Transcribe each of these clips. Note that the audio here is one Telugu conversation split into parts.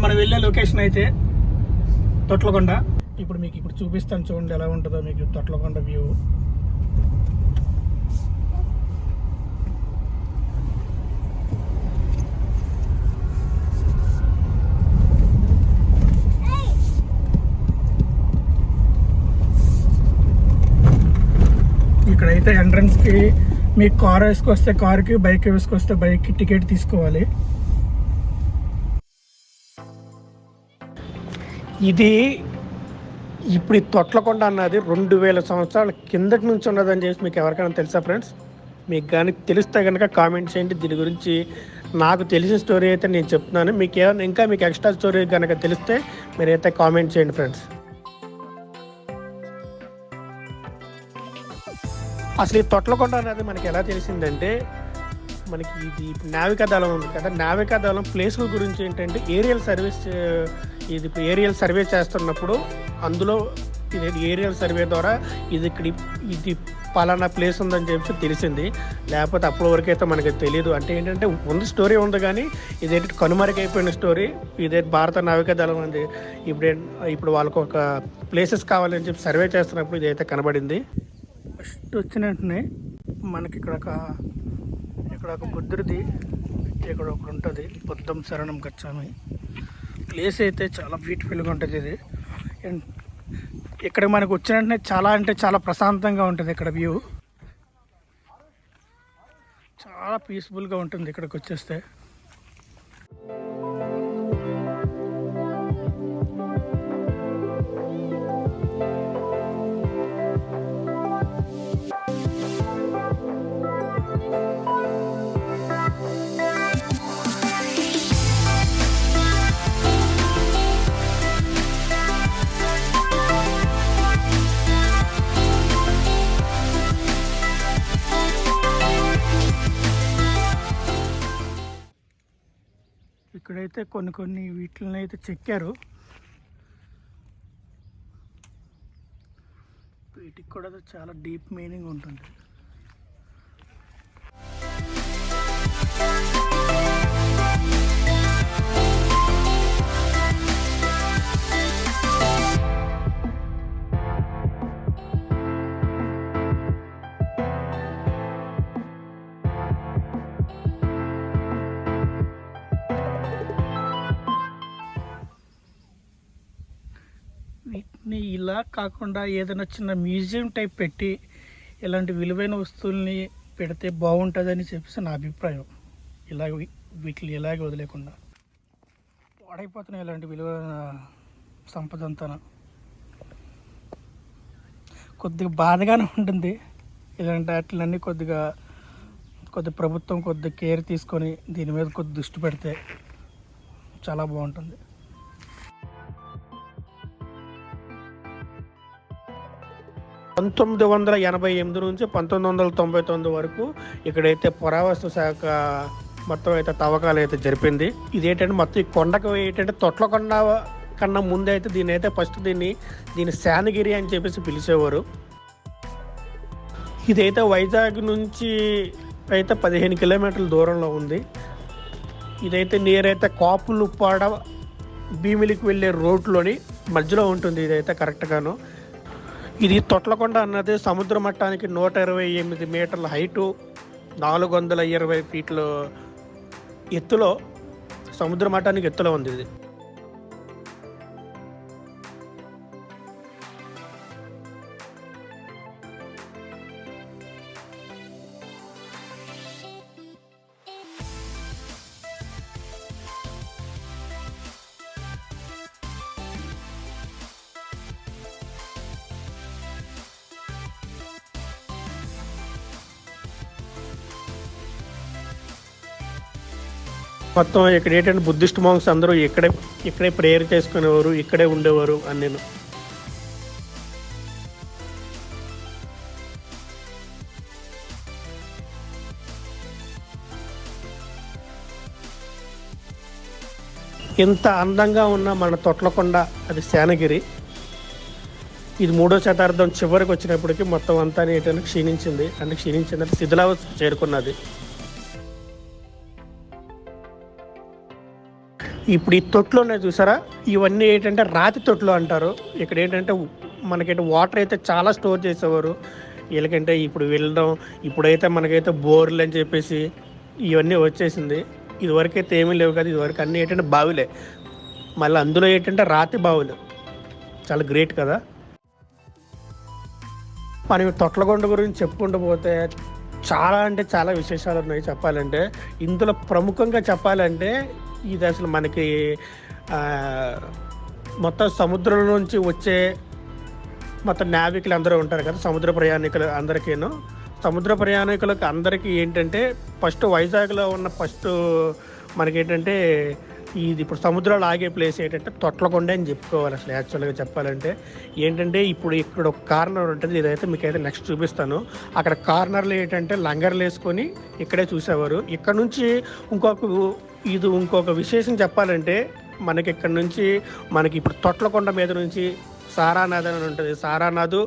మనం వెళ్ళే లొకేషన్ అయితే తొట్లకొండ. ఇప్పుడు చూపిస్తాను చూడండి ఎలా ఉంటుందో మీకు తొట్లకొండ వ్యూ. ఇక్కడైతే ఎంట్రన్స్కి మీకు కార్ వేసుకొస్తే కార్కి, బైక్ వేసుకొస్తే బైక్కి టికెట్ తీసుకోవాలి. ఇది ఇప్పుడు ఈ తొట్లకొండ అన్నది 2000 సంవత్సరాల కిందటి నుంచి ఉన్నదని చెప్పి మీకు ఎవరికైనా తెలుసా ఫ్రెండ్స్? మీకు కానీ తెలిస్తే కనుక కామెంట్ చేయండి. దీని గురించి నాకు తెలిసిన స్టోరీ అయితే నేను చెప్తున్నాను. మీకు ఏమైనా ఇంకా మీకు ఎక్స్ట్రా స్టోరీ కనుక తెలిస్తే మీరైతే కామెంట్ చేయండి ఫ్రెండ్స్. అసలు ఈ తొట్లకొండ అనేది మనకి ఎలా తెలిసిందంటే, మనకి ఇది నావికా దళం ఉంది కదా, నావికా దళం ప్లేసుల గురించి ఏంటంటే ఏరియల్ సర్వే చేస్తున్నప్పుడు అందులో ఇది ఏరియల్ సర్వే ద్వారా ఇది పలానా ప్లేస్ ఉందని చెప్పి తెలిసింది. లేకపోతే అప్పటి వరకు అయితే మనకి తెలియదు. అంటే ఏంటంటే ముందు స్టోరీ ఉంది కానీ ఇదేంటి కనుమరుగైపోయిన స్టోరీ. ఇదే భారత నావికా దళం ఉంది. ఇప్పుడు వాళ్ళకు ఒక ప్లేసెస్ కావాలని చెప్పి సర్వే చేస్తున్నప్పుడు ఇదైతే కనబడింది. ఫస్ట్ వచ్చిన వెంటనే మనకి ఇక్కడ ఒక బుద్ధుడిది ఇక్కడ ఒకటి ఉంటుంది, బుద్ధం శరణం గచ్చామి. ప్లేస్ అయితే చాలా బ్యూటిఫుల్గా ఉంటుంది. ఇది ఇక్కడ మనకు వచ్చిన వెంటనే చాలా అంటే చాలా ప్రశాంతంగా ఉంటుంది. ఇక్కడ వ్యూ చాలా పీస్ఫుల్గా ఉంటుంది ఇక్కడికి వచ్చేస్తే. ఇక్కడైతే కొన్ని వీటిని అయితే చెక్కారు. వీటికి కూడా చాలా డీప్ మీనింగ్ ఉంటుంది. వీటిని ఇలా కాకుండా ఏదైనా చిన్న మ్యూజియం టైప్ పెట్టి ఇలాంటి విలువైన వస్తువుల్ని పెడితే బాగుంటుందని చెప్పేసి నా అభిప్రాయం. వీటిని ఇలాగే వదిలేకుండా పాడైపోతున్నాయి ఇలాంటి విలువైన సంపద అంతా. కొద్దిగా బాధగానే ఉంటుంది. ఇలాంటి వాటిలన్నీ కొద్దిగా ప్రభుత్వం కొద్దిగా కేర్ తీసుకొని దీని మీద కొద్ది దృష్టి పెడితే చాలా బాగుంటుంది. పంతొమ్మిది 1988 నుంచి 1999 వరకు ఇక్కడైతే పురావస్తు శాఖ మొత్తం అయితే తవ్వకాలు అయితే జరిపింది. ఇదేంటంటే మొత్తం ఈ కొండకు ఏంటంటే తొట్లకొండ కన్నా ముందు అయితే దీన్ని శానగిరి అని చెప్పేసి పిలిచేవారు. ఇదైతే వైజాగ్ నుంచి అయితే 15 కిలోమీటర్ల దూరంలో ఉంది. ఇదైతే నీరైతే కాపులుప్పాడ భీమిలికి వెళ్ళే రోడ్లోని మధ్యలో ఉంటుంది. ఇదైతే కరెక్ట్గాను. ఇది తొట్లకొండ అన్నది సముద్ర మట్టానికి 128 మీటర్ల హైటు, 420 ఫీట్ల ఎత్తులో, సముద్ర మట్టానికి ఎత్తులో ఉంది ఇది. మొత్తం ఇక్కడ ఏంటంటే బుద్ధిస్ట్ మాంగ్స్ అందరూ ఇక్కడే ప్రేయర్ చేసుకునేవారు, ఇక్కడే ఉండేవారు అని నేను. ఇంత అందంగా ఉన్న మన తొట్లకొండ అది శానగిరి. ఇది 3వ శతాబ్దం చివరికి వచ్చినప్పటికీ మొత్తం అంతా ఏంటంటే క్షీణించిందంటే శిథిలావస్థకు చేరుకున్నది. ఇప్పుడు ఈ తొట్లు ఉన్నాయి చూసారా, ఇవన్నీ ఏంటంటే రాతి తొట్లు అంటారు. ఇక్కడ ఏంటంటే మనకైతే వాటర్ అయితే చాలా స్టోర్ చేసేవారు. వీళ్ళకంటే ఇప్పుడు వెళ్ళడం, ఇప్పుడైతే మనకైతే బోర్లు అని చెప్పేసి ఇవన్నీ వచ్చేసింది. ఇదివరకు అయితే ఏమీ లేవు కదా, ఇదివరకు అన్నీ ఏంటంటే బావిలే, మళ్ళీ అందులో ఏంటంటే రాతి బావులు. చాలా గ్రేట్ కదా. మనం తొట్లకొండ గురించి చెప్పుకుంటూ పోతే చాలా అంటే చాలా విశేషాలు ఉన్నాయి చెప్పాలంటే. ఇందులో ప్రముఖంగా చెప్పాలంటే ఇది అసలు మనకి మొత్తం సముద్రం నుంచి వచ్చే మొత్తం నావికులు అందరూ ఉంటారు కదా, సముద్ర ప్రయాణికులు అందరికీను. సముద్ర ప్రయాణికులకు అందరికీ ఏంటంటే ఫస్ట్ వైజాగ్లో ఉన్న ఫస్ట్ మనకేంటంటే ఇది ఇప్పుడు సముద్రాలు ఆగే ప్లేస్ ఏంటంటే తొట్లకొండ అని చెప్పుకోవాలి. అసలు యాక్చువల్గా చెప్పాలంటే ఏంటంటే ఇప్పుడు ఇక్కడ ఒక కార్నర్ ఉంటుంది, ఇదైతే మీకైతే నెక్స్ట్ చూపిస్తాను. అక్కడ కార్నర్లో ఏంటంటే లంగర్లు వేసుకొని ఇక్కడే చూసేవారు. ఇక్కడ నుంచి ఇంకొక విశేషం చెప్పాలంటే మనకి ఇక్కడ నుంచి మనకి ఇప్పుడు తొట్లకొండ మీద నుంచి సారానాథ్ అని ఉంటుంది, సారానాథ్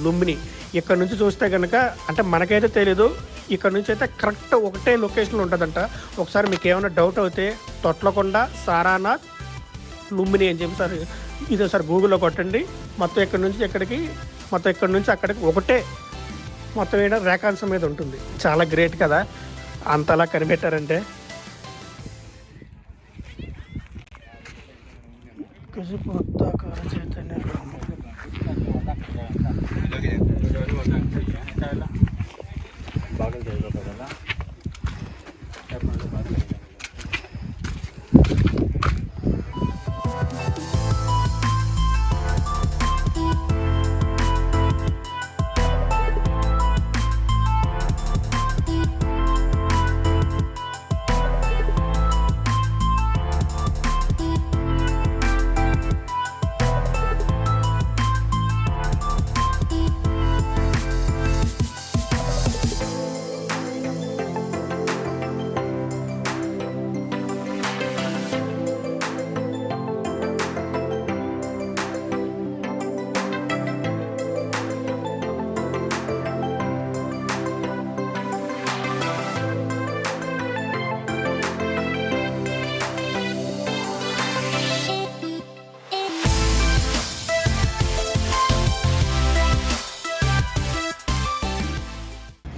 లుంబిని. ఇక్కడ నుంచి చూస్తే కనుక అంటే మనకైతే తెలీదు, ఇక్కడ నుంచి అయితే కరెక్ట్ ఒకటే లొకేషన్లో ఉంటుందంట. ఒకసారి మీకు ఏమైనా డౌట్ అవుతే తొట్లకొండ, సారానాథ్, లుంబిని అని చెప్పి సార్ ఇది ఒకసారి గూగుల్లో కొట్టండి. మొత్తం ఇక్కడ నుంచి అక్కడికి ఒకటే మొత్తం ఏంటంటే రేఖాంశం మీద ఉంటుంది. చాలా గ్రేట్ కదా అంతలా కనిపెట్టారంటే. చైతన్య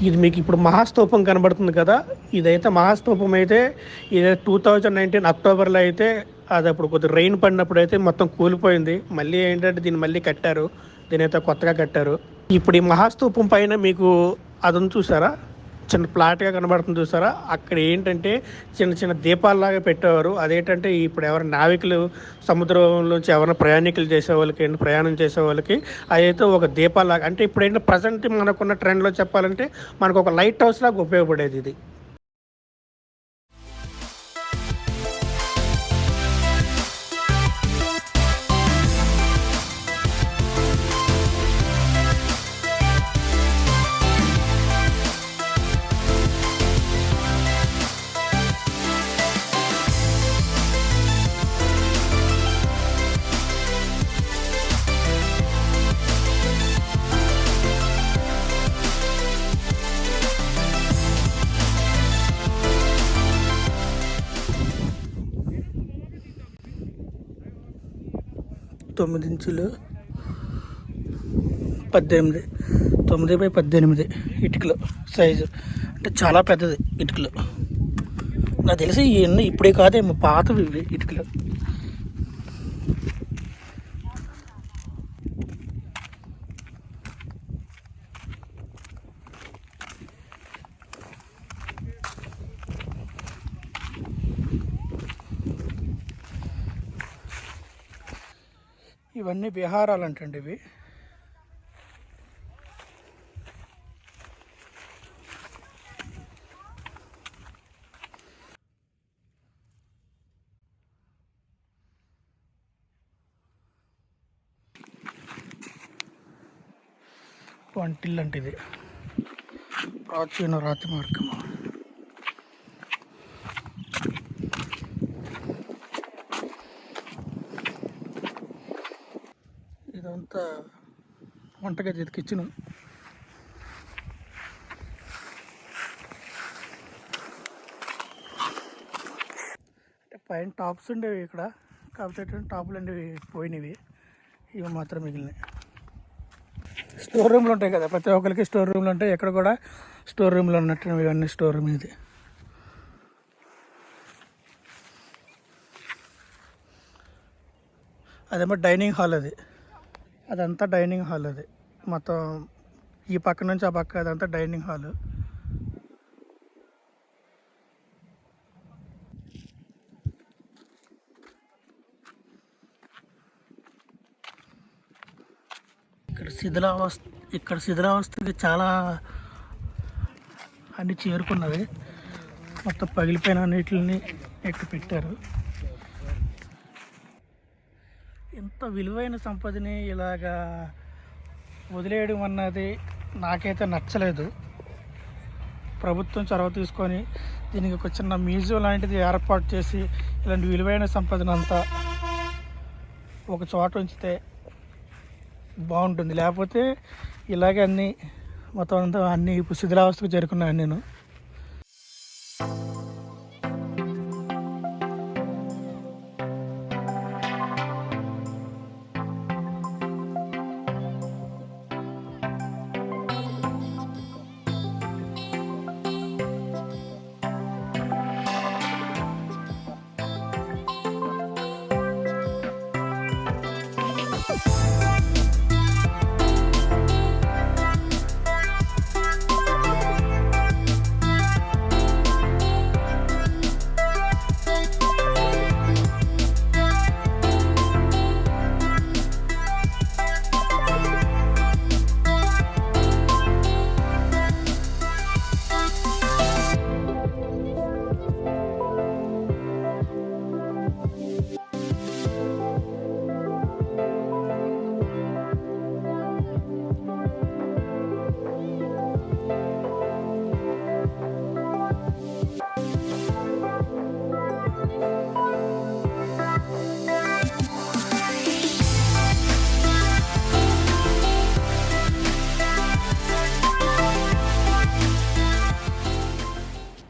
ఇది మీకు ఇప్పుడు మహాస్తూపం కనబడుతుంది కదా, ఇదైతే మహాస్తూపం అయితే ఇది 2019 అక్టోబర్లో అయితే అది అప్పుడు కొద్దిగా రెయిన్ పడినప్పుడు అయితే మొత్తం కూలిపోయింది. మళ్ళీ ఏంటంటే దీన్ని కట్టారు, దీని అయితే కొత్తగా కట్టారు. ఇప్పుడు ఈ మహాస్తూపం పైన మీకు అదని చూసారా, చిన్న ఫ్లాట్గా కనబడుతుంది చూసారా, అక్కడ ఏంటంటే చిన్న చిన్న దీపాలలాగా పెట్టేవారు. అదేంటంటే ఇప్పుడు ఎవరైనా నావికులు సముద్రంలోంచి ఎవరైనా ప్రయాణం చేసే వాళ్ళకి అదైతే ఒక దీపాలాగా, అంటే ఇప్పుడు ఏంటంటే ప్రజెంట్ మనకున్న ట్రెండ్లో చెప్పాలంటే మనకు ఒక లైట్ హౌస్ లాగా ఉపయోగపడేది ఇది. తొమ్మిది ఇంచులు 9x18 ఇటుకలు సైజు, అంటే చాలా పెద్దది ఇటుకలు. నాకు తెలిసి ఇవన్నీ ఇప్పుడే కాదేమో, పాతవి ఇవి ఇటుకలు. ఇవన్నీ విహారాలు అంటండి ఇవి. వంటిల్లు అంటే ఇది ప్రాచీన రాతి మార్గము. ఇదంతా వంటగది, ఇది కిచెన్. అంటే పైన టాప్స్ ఉండేవి ఇక్కడ, కాకపోతే టాపులు ఉండేవి పోయినవి, ఇవి మాత్రం మిగిలినాయి. స్టోర్ రూమ్లు ఉంటాయి కదా, ప్రతి ఒక్కరికి స్టోర్ రూమ్లు ఉంటాయి. ఎక్కడ కూడా స్టోర్ రూమ్లో ఉన్నట్టు ఇవన్నీ స్టోర్ రూమ్. ఇది అదేమో డైనింగ్ హాల్, అదంతా డైనింగ్ హాల్. అది మొత్తం ఈ పక్క నుంచి ఆ పక్క అదంతా డైనింగ్ హాల్. ఇక్కడ శిథిలావస్థకి చాలా అన్ని చేరుకున్నవి. మొత్తం పగిలిపోయిన నీటిని ఎక్కి పెట్టారు. ఇంత విలువైన సంపదని ఇలాగా వదిలేయడం అన్నది నాకైతే నచ్చలేదు. ప్రభుత్వం చొరవ తీసుకొని దీనికి ఒక చిన్న మ్యూజియం లాంటిది ఏర్పాటు చేసి ఇలాంటి విలువైన సంపదనంతా ఒక చోట ఉంచితే బాగుంటుంది. లేకపోతే ఇలాగే అన్నీ మొత్తం అంతా అన్నీ ఇప్పుడు శిథిలావస్థకు చేరుకున్నాను నేను.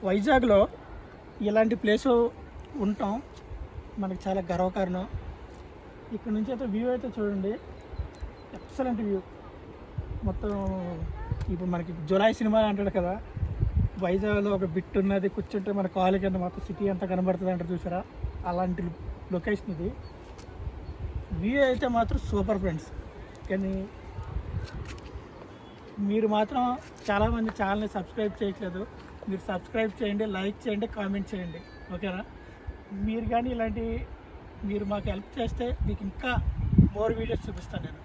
వైజాగ్లో ఇలాంటి ప్లేసు ఉంటాం మనకి చాలా గర్వకారణం. ఇక్కడ నుంచి అయితే వ్యూ అయితే చూడండి, ఎక్సలెంట్ వ్యూ. మొత్తం ఇప్పుడు మనకి జులై సినిమా అంటాడు కదా, వైజాగ్లో ఒక బిట్ ఉన్నది, కూర్చుంటే మన కాలు కింద మొత్తం సిటీ అంతా కనబడుతుంది అంటారు చూసారా, అలాంటి లొకేషన్ ఇది. వ్యూ అయితే మాత్రం సూపర్ ఫ్రెండ్స్. కానీ మీరు మాత్రం చాలామంది ఛానల్ని సబ్స్క్రైబ్ చేయట్లేదు. మీరు సబ్స్క్రైబ్ చేయండి, లైక్ చేయండి, కామెంట్ చేయండి, ఓకేనా? మీరు కానీ ఇలాంటి మీరు మాకు హెల్ప్ చేస్తే మీకు ఇంకా మోర్ వీడియోస్ చూపిస్తాను నేను.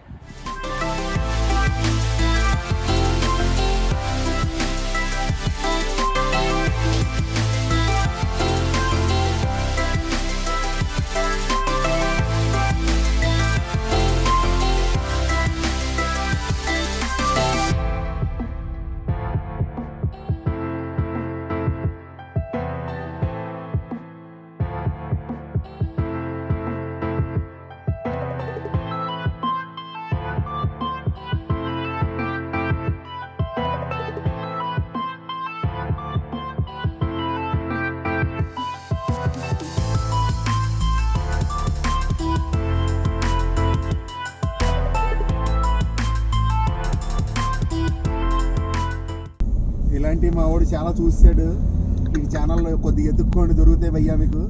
ఇలాంటి మా వాడు చాలా చూసాడు. ఈ ఛానల్లో కొద్దిగా ఎత్తుక్కోండి, దొరుకుతాయి భయ్యా మీకు.